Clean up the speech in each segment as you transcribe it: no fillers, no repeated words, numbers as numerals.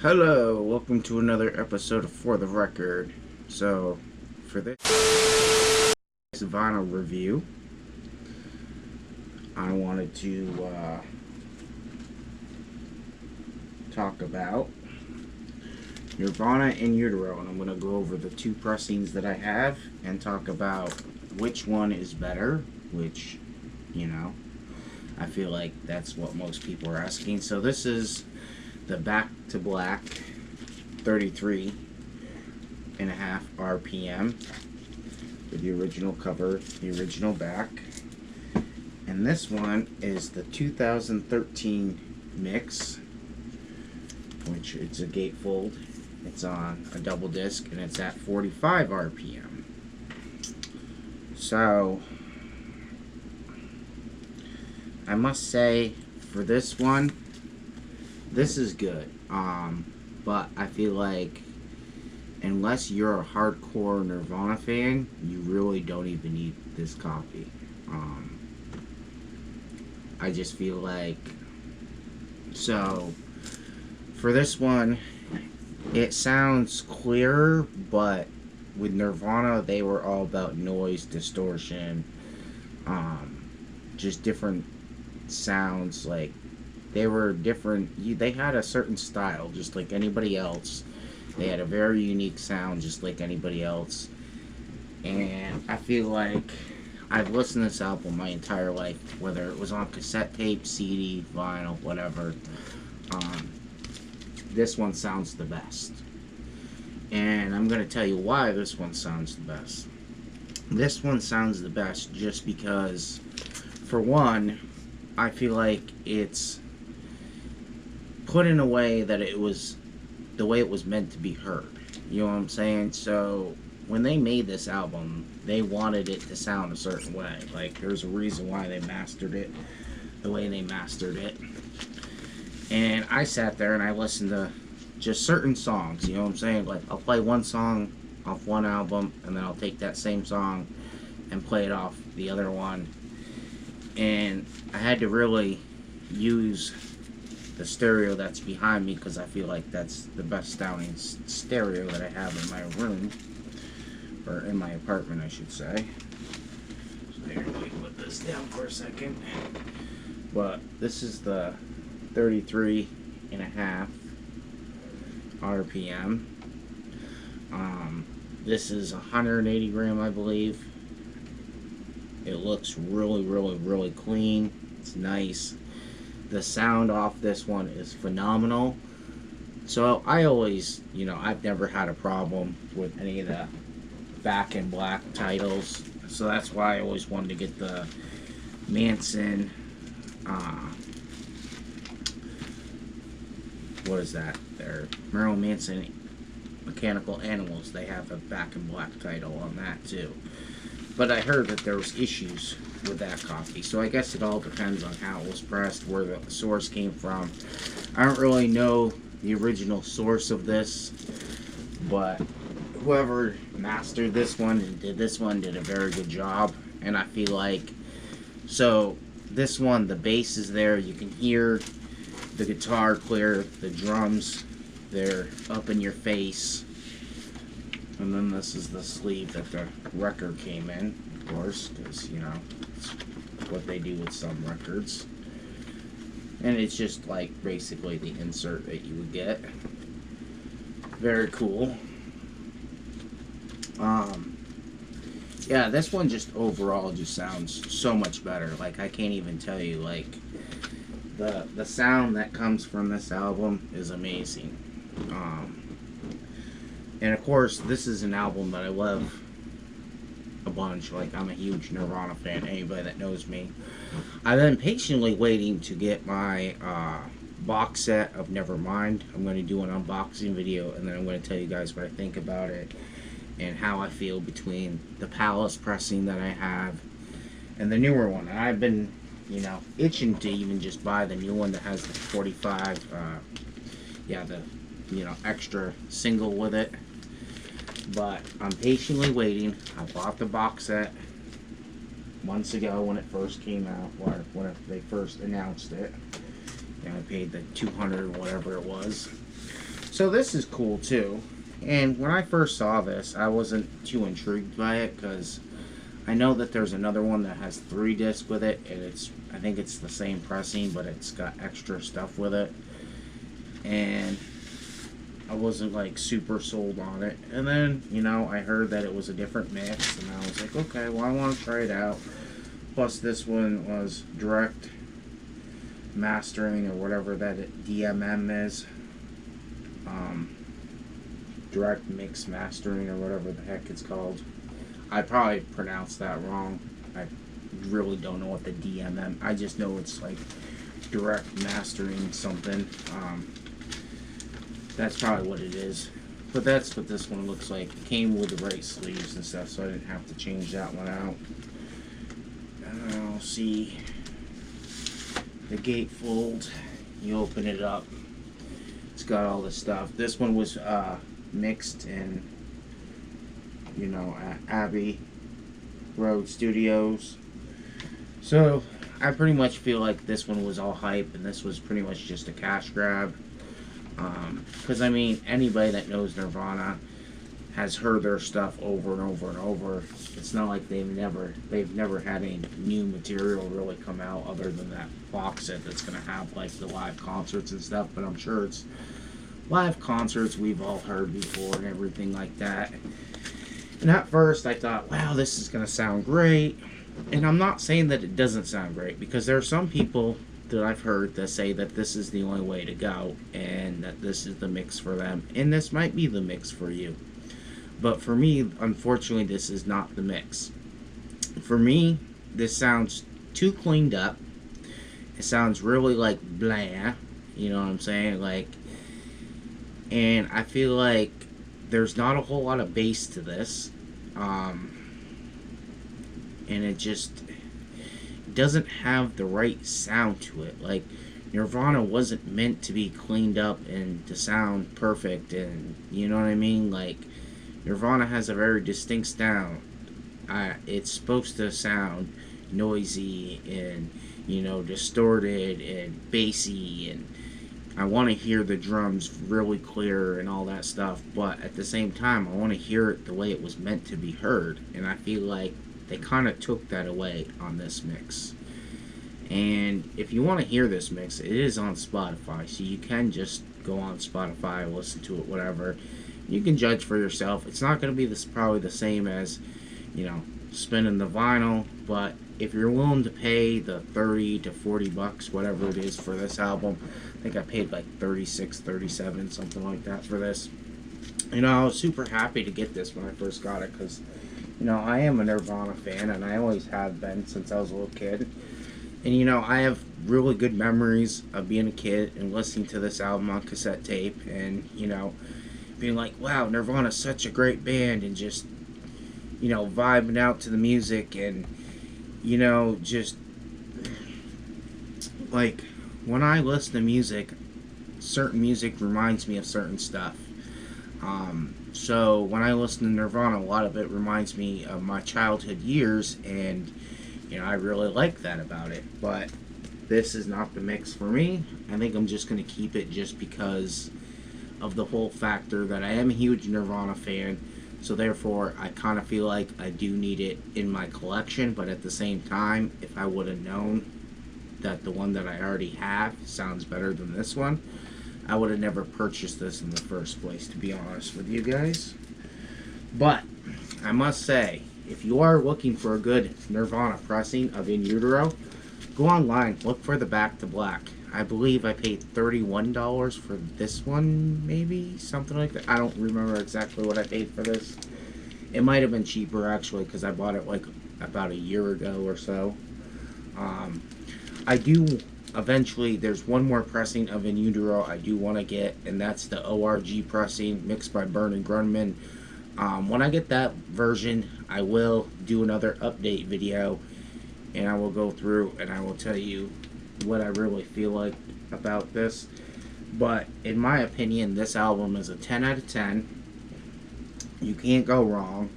Hello, welcome to another episode of For the Record. So, for this vinyl review, I wanted to talk about Nirvana and Utero, and I'm going to go over the two pressings that I have and talk about which one is better, which, I feel like that's what most people are asking. So this is the Back to Black 33.5 RPM with the original cover, the original back. And this one is the 2013 mix, which it's a gatefold. It's on a double disc and it's at 45 RPM. So I must say, for this one, this is good. But I feel like unless you're a hardcore Nirvana fan, you really don't even need this copy. I just feel like, so for this one, it sounds clearer, but with Nirvana, they were all about noise, distortion, just different sounds. Like, they were different. They had a certain style, just like anybody else. They had a very unique sound, just like anybody else. And I feel like I've listened to this album my entire life, whether it was on cassette tape, CD, vinyl, whatever. This one sounds the best. And I'm going to tell you why this one sounds the best. This one sounds the best just because, for one, I feel like it's put in a way that it was the way it was meant to be heard. You know what I'm saying? So when they made this album, they wanted it to sound a certain way. Like, there's a reason why they mastered it the way they mastered it. And I sat there and I listened to just certain songs, you know what I'm saying? Like, I'll play one song off one album, and then I'll take that same song and play it off the other one. And I had to really use the stereo that's behind me, because I feel like that's the best sounding stereo that I have in my room, or in my apartment, I should say. So here, let me put this down for a second. But this is the 33.5 RPM. This is 180 gram, I believe. It looks really clean. It's nice. The sound off this one is phenomenal. So I always, I've never had a problem with any of the Back in Black titles. So that's why I always wanted to get the Manson, what is that? They're Marilyn Manson Mechanical Animals. They have a Back in Black title on that too. But I heard that there was issues with that copy, so I guess it all depends on how it was pressed, where the source came from. I don't really know the original source of this, but whoever mastered this one and did this one did a very good job. And I feel like, so this one, the bass is there, you can hear the guitar clear, the drums, they're up in your face. And then this is the sleeve that the record came in, of course, because, it's what they do with some records. And it's just like basically the insert that you would get. Very cool. Yeah, this one just overall just sounds so much better. Like, I can't even tell you, like, the sound that comes from this album is amazing. And of course, this is an album that I love a bunch. Like, I'm a huge Nirvana fan, anybody that knows me. I've been patiently waiting to get my box set of Nevermind. I'm going to do an unboxing video, and then I'm going to tell you guys what I think about it and how I feel between the Palace pressing that I have and the newer one. And I've been, itching to even just buy the new one that has the 45, extra single with it. But I'm patiently waiting. I bought the box set months ago when it first came out, or when they first announced it. And I paid the $200 or whatever it was. So this is cool too. And when I first saw this, I wasn't too intrigued by it because I know that there's another one that has 3 discs with it, and I think it's the same pressing, but it's got extra stuff with it. And I wasn't like super sold on it. And then, I heard that it was a different mix, and I was like, okay, well, I want to try it out. Plus, this one was direct mastering, or whatever that DMM is. Direct mix mastering, or whatever the heck it's called. I probably pronounced that wrong. I really don't know what the DMM. I just know it's like direct mastering something. That's probably what it is. But that's what this one looks like. It came with the right sleeves and stuff, so I didn't have to change that one out. And I'll see the gatefold. You open it up. It's got all the stuff. This one was mixed in, at Abbey Road Studios. So I pretty much feel like this one was all hype, and this was pretty much just a cash grab. Because anybody that knows Nirvana has heard their stuff over and over and over. It's not like they've never had any new material really come out other than that box set that's gonna have like the live concerts and stuff. But I'm sure it's live concerts we've all heard before and everything like that. And at first I thought, wow, this is gonna sound great. And I'm not saying that it doesn't sound great, because there are some people that I've heard that say that this is the only way to go and that this is the mix for them, and this might be the mix for you. But for me, unfortunately, this is not the mix. For me, this sounds too cleaned up. It sounds really like blah, you know what I'm saying? And I feel like there's not a whole lot of bass to this. And it just doesn't have the right sound to it. Like, Nirvana wasn't meant to be cleaned up and to sound perfect, and you know what I mean? Like, Nirvana has a very distinct sound. It's supposed to sound noisy and, distorted and bassy, and I want to hear the drums really clear and all that stuff, but at the same time, I want to hear it the way it was meant to be heard, and I feel like they kind of took that away on this mix. And if you want to hear this mix, it is on Spotify, so you can just go on Spotify, listen to it, whatever. You can judge for yourself. It's not going to be probably the same as, spinning the vinyl, but if you're willing to pay the 30 to 40 bucks, whatever it is for this album, I think I paid like 36, 37, something like that for this. I was super happy to get this when I first got it, because I am a Nirvana fan, and I always have been since I was a little kid. And, I have really good memories of being a kid and listening to this album on cassette tape and, being like, wow, Nirvana's such a great band, and just, vibing out to the music, and, just, like, when I listen to music, certain music reminds me of certain stuff. So when I listen to Nirvana, a lot of it reminds me of my childhood years, and I really like that about it. But this is not the mix for me. I think I'm just going to keep it just because of the whole factor that I am a huge Nirvana fan, so therefore I kind of feel like I do need it in my collection. But at the same time, if I would have known that the one that I already have sounds better than this one, I would have never purchased this in the first place, to be honest with you guys. But I must say, if you are looking for a good Nirvana pressing of In Utero, go online, look for the Back to Black. I believe I paid $31 for this one, maybe? Something like that. I don't remember exactly what I paid for this. It might have been cheaper, actually, because I bought it like about a year ago or so. I do... Eventually, there's one more pressing of In Utero I do want to get, and that's the ORG pressing mixed by Byrne and Grunman. When I get that version, I will do another update video, and I will go through and I will tell you what I really feel like about this. But in my opinion, this album is a 10 out of 10. You can't go wrong.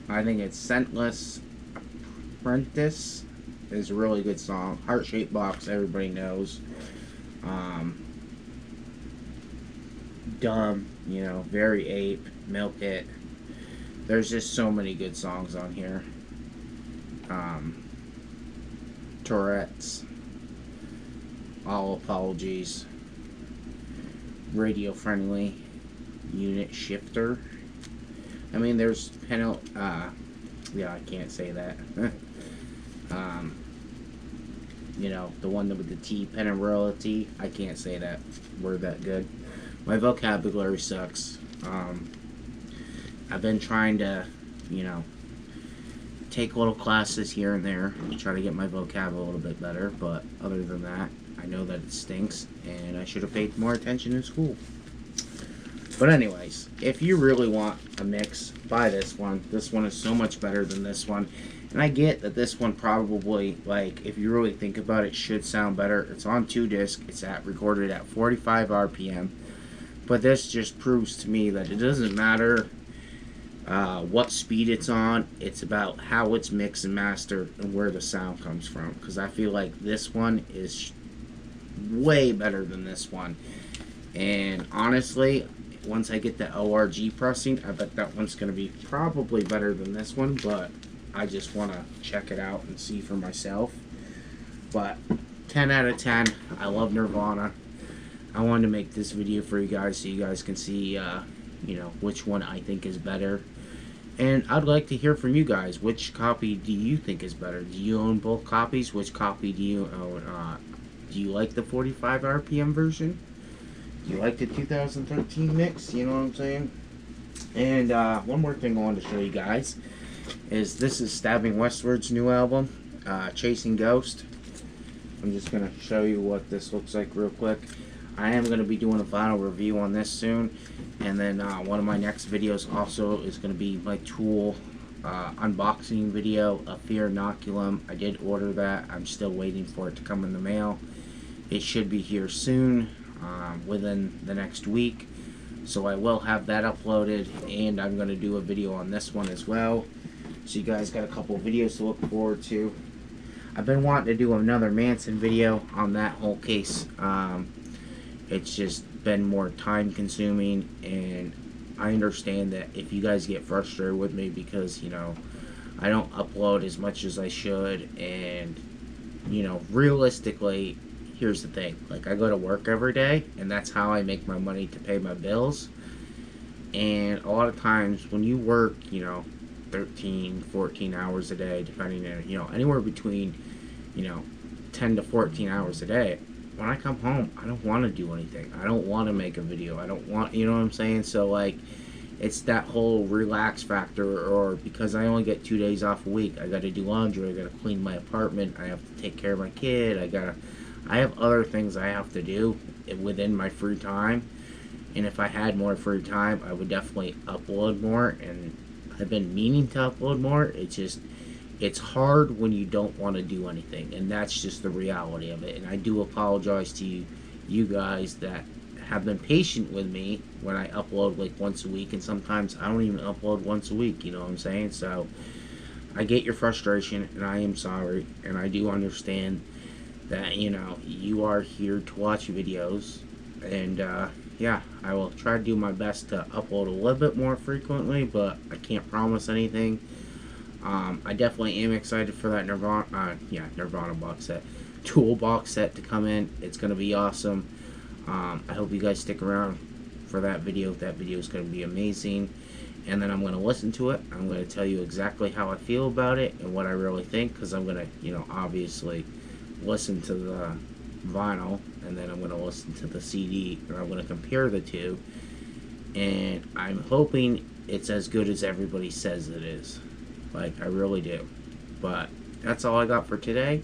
I think it's Scentless Apprentice is a really good song. Heart-Shaped Box, everybody knows. Dumb, you know, Very Ape, Milk It. There's just so many good songs on here. Tourette's, All Apologies, Radio Friendly, Unit Shifter. I mean, there's yeah, I can't say that. You know, the one with the T, Penalty. I can't say that word that good. My vocabulary sucks. I've been trying to, you know, take little classes here and there to try to get my vocab a little bit better, but other than that, I know that it stinks, and I should have paid more attention in school. But anyways, if you really want a mix, buy this one. This one is so much better than this one. And I get that this one probably, like, if you really think about it, should sound better. It's on 2 discs. It's recorded at 45 RPM. But this just proves to me that it doesn't matter what speed it's on. It's about how it's mixed and mastered and where the sound comes from. Because I feel like this one is way better than this one. And honestly, once I get the ORG pressing, I bet that one's going to be probably better than this one. But I just want to check it out and see for myself. But 10 out of 10. I love Nirvana. I wanted to make this video for you guys so you guys can see, you know, which one I think is better. And I'd like to hear from you guys. Which copy do you think is better? Do you own both copies? Which copy do you own? Do you like the 45 RPM version? Do you like the 2013 mix? You know what I'm saying? And one more thing I wanted to show you guys is this is Stabbing Westward's new album, Chasing Ghost. I'm just going to show you what this looks like real quick. I am going to be doing a final review on this soon. And then one of my next videos also is going to be my Tool unboxing video of Fear Inoculum. I did order that. I'm still waiting for it to come in the mail. It should be here soon, within the next week. So I will have that uploaded, and I'm going to do a video on this one as well. So you guys got a couple videos to look forward to. I've been wanting to do another Manson video on that whole case. It's just been more time consuming, and I understand that if you guys get frustrated with me because, you know, I don't upload as much as I should, and, you know, realistically, here's the thing, like, I go to work every day, and that's how I make my money to pay my bills. And a lot of times when you work, you know, 13, 14 hours a day, depending on, you know, anywhere between, you know, 10 to 14 hours a day, when I come home, I don't want to do anything. I don't want to make a video. I don't want, you know what I'm saying? So, like, it's that whole relax factor, or because I only get 2 days off a week, I got to do laundry, I got to clean my apartment, I have to take care of my kid, I have other things I have to do within my free time. And if I had more free time, I would definitely upload more, and I've been meaning to upload more. It's just, it's hard when you don't want to do anything, and that's just the reality of it. And I do apologize to you guys that have been patient with me when I upload like once a week, and sometimes I don't even upload once a week, you know what I'm saying? So I get your frustration, and I am sorry, and I do understand that, you know, you are here to watch videos. And yeah, I will try to do my best to upload a little bit more frequently, but I can't promise anything. I definitely am excited for that Nirvana box set, Tool box set to come in. It's going to be awesome. I hope you guys stick around for that video. That video is going to be amazing. And then I'm going to listen to it. I'm going to tell you exactly how I feel about it and what I really think, because I'm going to, you know, obviously listen to the vinyl, and then I'm going to listen to the CD, and I'm going to compare the two. And I'm hoping it's as good as everybody says it is. Like, I really do. But that's all I got for today.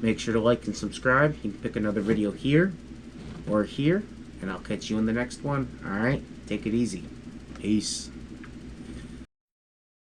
Make sure to like and subscribe. You can pick another video here or here, and I'll catch you in the next one. Alright? Take it easy. Peace.